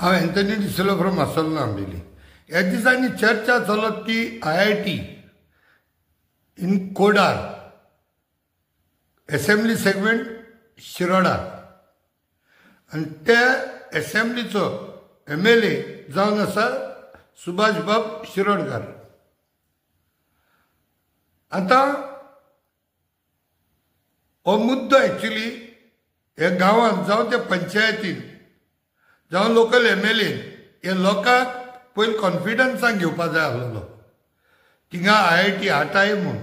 हांव Anthony de Silva from आसोलना Ambelim. ह्या दिसांनी चर्चा चलत की IIT in Kodar assembly segment Shiroda आनी त्या असेंब्लीचो MLA जावन आसा सुभाष बाब शिरोडकार. आतां हो मुद्दो एक्चुली ह्या गांवांत जावं त्या पंचायतीन जावं लोकल MLA हे लोकांक पयलीं कॉन्फिडन्सान घेवपा जाय आसलो थिंगा IIT हाडटाय म्हूण,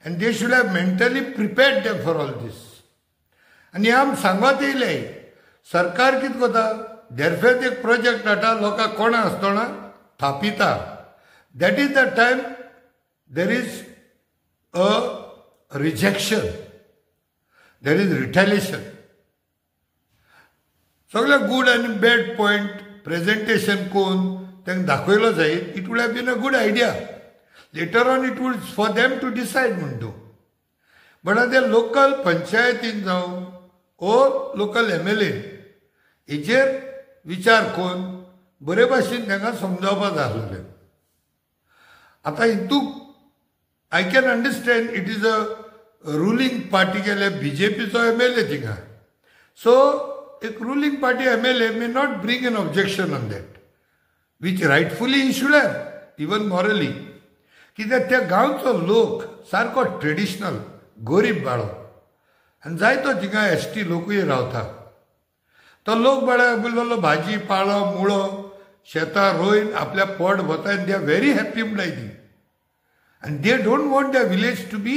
and they should have mentally prepared them for all these. आनी आम सांगत येयले सरकार कितें करता, देरफेत एक प्रोजेक्ट हाडटा, लोकांक कोणा आसतना थापिता. That is the time there is a rejection, there is retaliation. सगळे गूड आनी बॅड पॉयंट प्रेजेंटेशन करून तांकां दाखयलो जायत. It would have been a good idea. Later on it would for them to decide म्हणटो. बट आतां ते local पंचायतीन जावं ओ लोकल MLA हेचेर विचार करून बरे भाशेन तांकां समजावपाक जाय आसलें. आतां हितूंक I can understand it is a ruling party गेले BJPचो MLA थिंगा. सो एक ruling party MLA may not bring an objection on that, which rightfully he should have even morally. कित्याक त्या गांवचो लोक सारको ट्रेडिशनल गरीब बाळो आनी जायतो थिंगा ST लोकूय रावता. तो लोक बाळा बोल्लो भाजी पाळो मुळो शेतां रोयन आपल्या पोट भरता आनी दे आर व्हेरी हॅप्पी म्हणटाय ती. आनी they don't want their village to be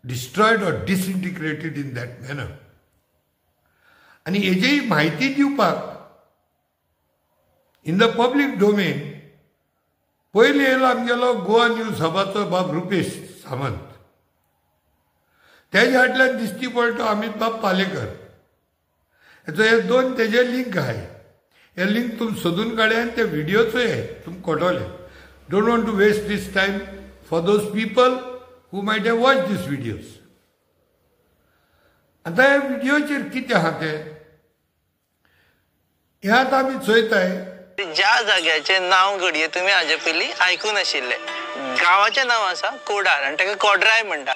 destroyed or disintegrated in that manner. आनी हेजी म्हायती दिवपाक इन द पब्लीक डोमेन पयलीं येयलो आमगेलो गोवा न्यूज हबाचो बाब रुपेश सामंत. तेजे फाटल्यान दिश्टी पडटा अमित बाब पालेकर. हेचो हे दोन तेजे लिंक आहाय. हे लिंक तुमी सोदून काडया आनी ते व्हिडियोचोय आहे तुमकां कळटले. Don't want to waste this time for those people who might have watch these videos. आतां ह्या व्हिडियोचेर कितें आहा तें हें आतां आमी चोयताय. ज्या जाग्याचे नाव घडये तुम्ही हाजे पयलीं आयकून आशिल्ले. गांवाचें नांव आसा कोडार आनी ताका कोडराय म्हणटा.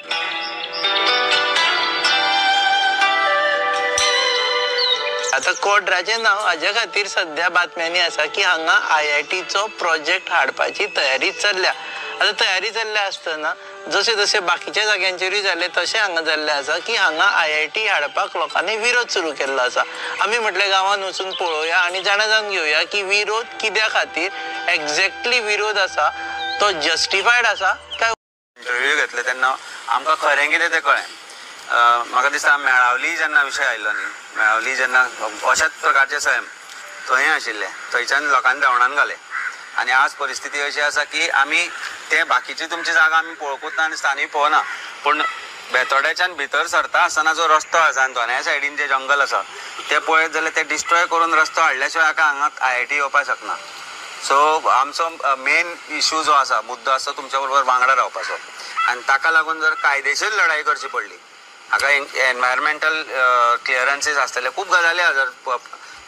आता कोडराचें नांव हाजे खातीर सध्या बातम्यांनी आसा की हांगा IITचो प्रोजेक्ट हाडपाची तयारी चल्ल्या. आता तयारी चल्ल्या आसतना जशें जशें बाकीच्या जाग्यांचेरूय जालें तशें हांगा जाल्लें आसा की हांगा IIT हाडपाक लोकांनी विरोध सुरू केल्लो आसा. आमी म्हटलें गांवांत वचून पळोवया आनी जाणा जावन घेवया की विरोध कित्या खातीर एक्झॅक्टली विरोध आसा, तो जस्टिफायड आसा काय. इंटरव्यू घेतले तेन्ना आमकां खरें कितें तें कळ्ळें. म्हाका दिसता मेळावली जेन्ना विशय आयलो न्ही, मेळावली जेन्ना अशाच प्रकारचे सैम थंय आशिल्ले, थंयच्यान लोकांनी धांवडावन घाले. आनी आज परिस्थिती अशी आसा की आमी ते बाकीची तुमची जागा आमी पळोवंकूच ना आनी स्थानूय पळोवना, पूण बेतोड्याच्यान भितर सरता आसतना जो रस्तो आसा आनी दोनूय सायडीन जे जंगल आसा ते पळयत जाल्यार ते डिस्ट्रॉय करून रस्तो हाडल्या शिवाय हांगा IIT येवपाक शकना. सो आमचो मेन इश्यू जो आसा, मुद्दो आसा तुमच्या बरोबर वांगडा रावपाचो. आनी ताका लागून जर कायदेशीर लढाई करची पडली, हाका एनवायरमेंटल क्लियरन्सीस आसतले, खूब गजाली आसा.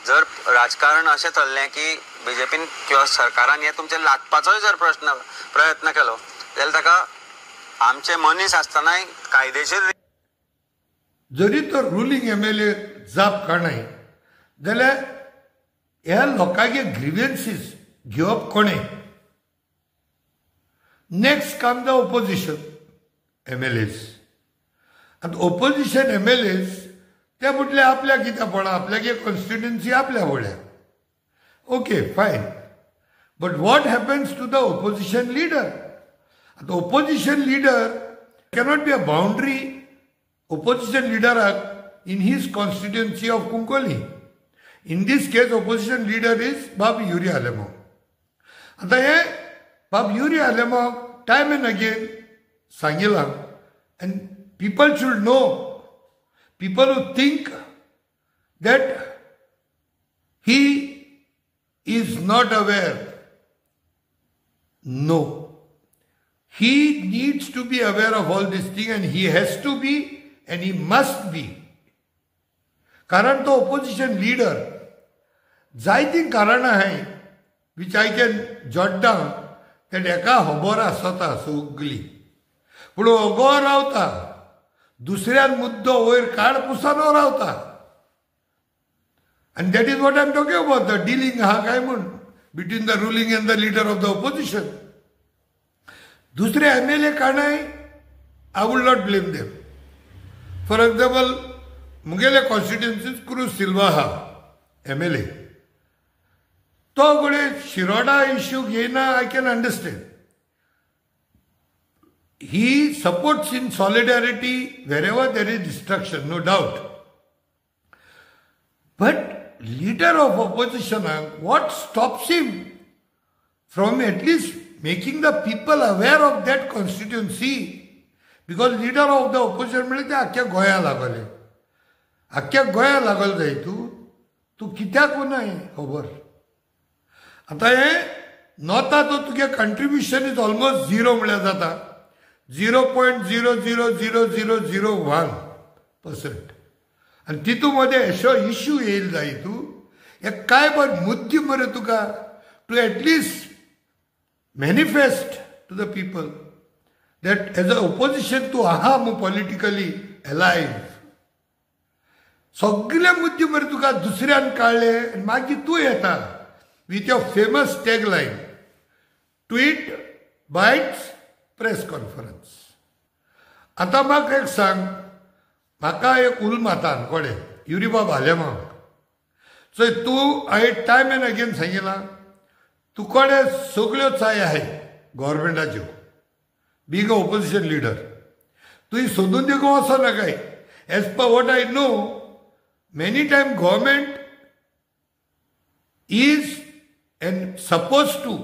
जर राजकारण अशें चल्लें की BJPन किंवा सरकारान हे तुमचे लादपाचोय जर प्रयत्न केलो जाल्यार ताका आमचे मनीस आसतनाय कायदेशीर. जरी तो रुलींग MLA जाप काणाय जाल्यार ह्या लोकांचे ग्रिव्हन्सीस घेवप कोणें. Next come the opposition MLAs. आतां ओपोजिशन MLAs ते म्हटले आपल्या कितें पडा, आपल्यागे कॉन्स्टिट्युएन्सी आपल्या वड्या. Okay fine, but what happens to the opposition leader. आतां opposition leader cannot be a boundary opposition लिडराक in his constituency of Cuncolim. In this case opposition leader is Bab Yuri Alemao. आतां हे Bab Yuri Alemao time and again सांगिलां, and people should know. People who think that he is not aware, no, he needs to be aware of all this thing, and he has to be and he must be. कारण तो opposition leader जायतीं कारणां आहाय which I can jot down that एका खबर आसता सगळी पूण अगो रावता दुसऱ्यान मुद्दो वयर काड पुसानो रावता आनी that is what I am talking about the dealing आहा काय म्हूण between the ruling and the leader of the opposition. दुसरे MLA काणाय I would not blame them. For example मुगेले कॉन्स्टिट्युएन्सीत क्रूज सिल्वा आहा MLA, तो घडये शिरोडा इश्यू घेयना. I can understand. He supports in solidarity wherever there is destruction, no doubt. But leader of opposition, what stops him from at least making the people aware of that constituency? Because leader of the opposition म्हणजे ते आख्या गोंया लागले. आख्या गोंया लागल जाय तूं कित्याक उनाय खबर. आतां हे नॉर्थाचो तुगे कंट्रिब्युशन इज ऑलमोस्ट झिरो म्हळ्यार जाता 0.00001%. आणि तितू मध्ये अशो इश्यू येईल जाय तूं एक काय बर मुद्दे मरे तुका to at least manifest to the people that as a opposition तूं आहा मू पॉलिटिकली एलायव्ह. सगळे मुद्दे मरे तुका दुसऱ्यान काडले आनी मागीर तूं येता with your famous tagline tweet bites press conference. आता म्हाका एक सांग, म्हाका एक उलमातान कोडे युरिबाब आलेमांक सो तूं हांवें टायम एंड अगेन सांगिलां तूं कोडे सगळ्यो चाय आहाय गव्हर्मेंटाच्यो बींग अ ऑपोजिशन लिडर तूं सोदून देखून वचो नाकाय. As per what I know many time government is and suppose to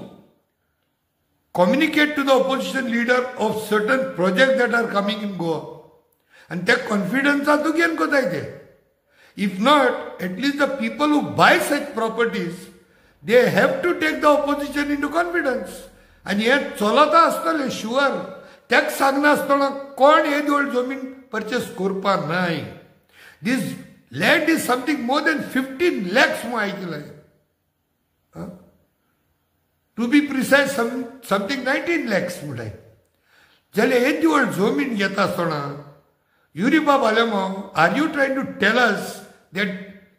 communicate to the opposition leader of certain projects that are coming in Goa. And that confidence are to gain kotay the. If not, at least the people who buy such properties, they have to take the opposition into confidence. And yet, cholata astale sure. Tax sagna astana kon he old zamin purchase korpa nai. This land is something more than 15 lakhs mo aikilay. To be precise, something 19 lakhs मुठाय. जाल्यार येदी व्हड जमीन घेता आसतना Yuribab Alemao are you trying to tell us that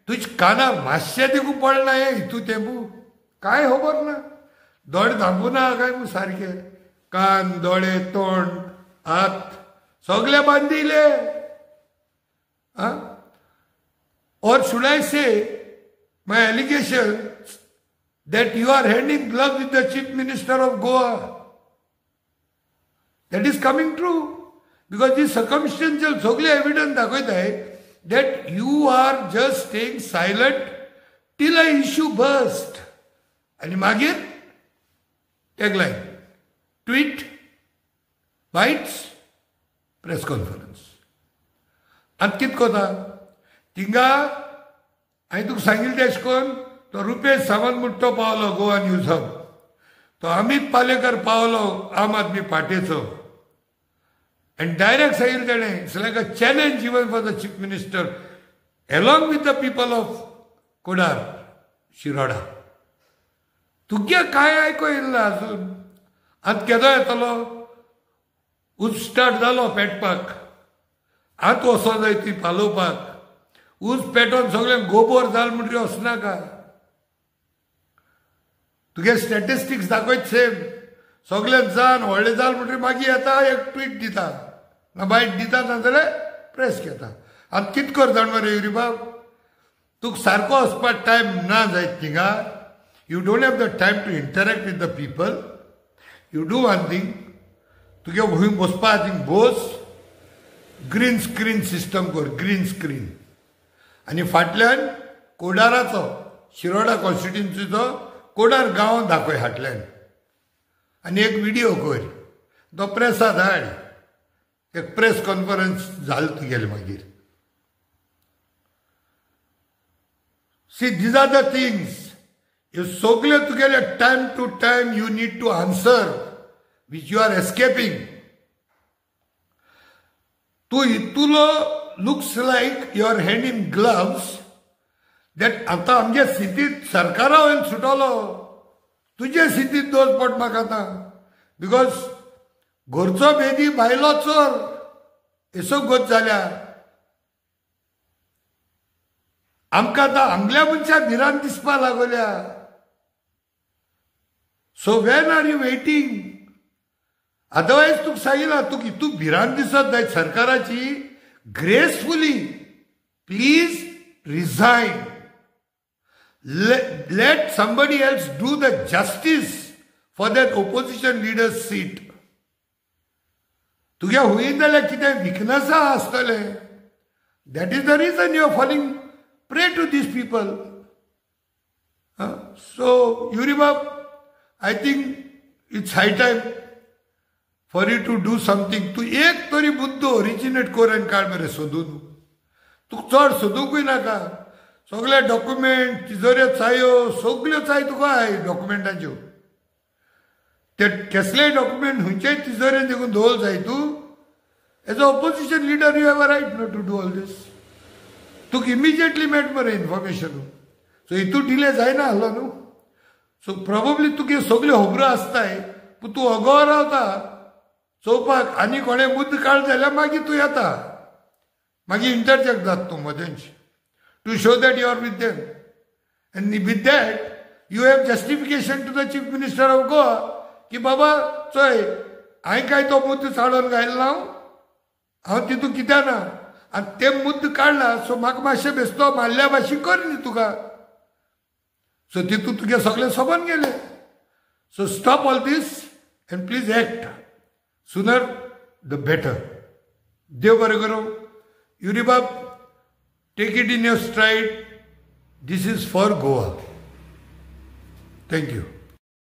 तुज्या कानार मातशें देखून पडना हे हितू तेंबू काय खबर ना. दोळे धांपूना काय मू सारके कान दोळे तोंड हात सगळे बांदिले. और should I say my allegation that you are handing gloves with the Chief Minister of Goa. That is coming true. Because this circumstantial सगळे evidence दाखवताय that you are just staying silent till a issue burst. आणि मागीर tagline, tweet, bites, press conference. आत कित कोता थिंगा हांवें तुका सांगिल्लें तेश कोन्न तो रुपेश सावंत मुट्टो पावलो गोवा न्यूज हब. तो अमित पालेकर पावलो आम आदमी पार्टीचो and direct सांगिल्लें तेणें it's like a challenge even for the chief minister along with the people of Kodar Shiroda. तुगे काय आयको येयला अजून. आत केदो येतलो उज स्टार्ट जालो पेटपाक. आत वचो जाय ती पालोवपाक. उज पेटोवन सगळें गोबोर जाल म्हणटरी वचनाका. तुगे स्टॅटिस्टिक्स दाखयत सेम सगळें जावन व्हडलें जाल म्हणटरी मागीर येता एक ट्वीट दिता ना बायट दिता नाजाल्यार प्रेस घेता. आतां कितें कर जाण मरे युरिबाब तुका सारको वचपाक टायम ना जायत थिंगा. You don't have the time to interact with the people. You do one thing तुगे खंय बसपा थिंग बस ग्रीन स्क्रीन सिस्टम कर ग्रीन स्क्रीन आनी फाटल्यान कोडाराचो शिरोडा कॉन्स्टिट्युएन्सीचो कोडार गांव दाखय फाटल्यान आनी एक व्हिडियो कर तो प्रेसाक धाड. एक प्रेस कॉन्फरन्स जाल तुगेले मागीर. See these are the things ह्यो सगळे तुगेले time to time you need to answer which you are escaping. तूं हितूलो looks like you are hand in gloves that आतां आमच्या स्थितींत सरकारा वयल्यान सुटलो तुजे स्थितींत दोन पट म्हाका आतां बिकॉज घरचो बेदी भायलो चोर एसो गत जाल्या आमकां आतां आमल्या मनशा भिरांत दिसपा लागल्या so when are you waiting otherwise तुका सांगिला तुका तू भिरांत दिसत जाय सरकाराची gracefully please resign let somebody else do the justice for that opposition leader's seat. तुगे होईन जाल्यार कितें विकनसा आसतले that is the reason you are falling prey to these people. So Yuribab, I think it's high time for you to do something. तू एक तरी मुद्दो originate कर आनी काड मरे सोदून तुका चड सोदूंकूय नाका सगळे डॉक्युमेंट तिजोऱ्यो चायो सगळ्यो चाय तुका आय डॉक्युमेंटाच्यो ते कसलेय डॉक्युमेंट खंयच्याय तिजोऱ्यान देखून दवरल जाय तूं as a opposition leader you have a right know to do all this तुका इमिजिएटली मेळट मरे इन्फॉर्मेशन सो हितून डिले जायना आहलो न्हू सो प्रोबेबली तुगे सगल्यो खबरो आसताय पूण तूं अगोवर रावता चोवपाक आनी कोणें मुद्द काड जाल्यार मागीर तूं येता मागीर इंटरजेक्ट जाता तूं मदेंच to show that you are with them. And with that, you have justification to the Chief Minister of Goa की बाबा चोय हांवें काय तो मुद्द चाडोवन घायलो ना हांव तितून कित्याक ना आनी ते मुद्द काडला सो म्हाका मातशें बेस्तो मारल्या भाशी कर न्ही तुका सो तितून तुगे सगळें सोबोन गेलें so stop all this and please act sooner the better देव बरें करूं युरीबाब take it in your stride. This is for Goa. Thank you.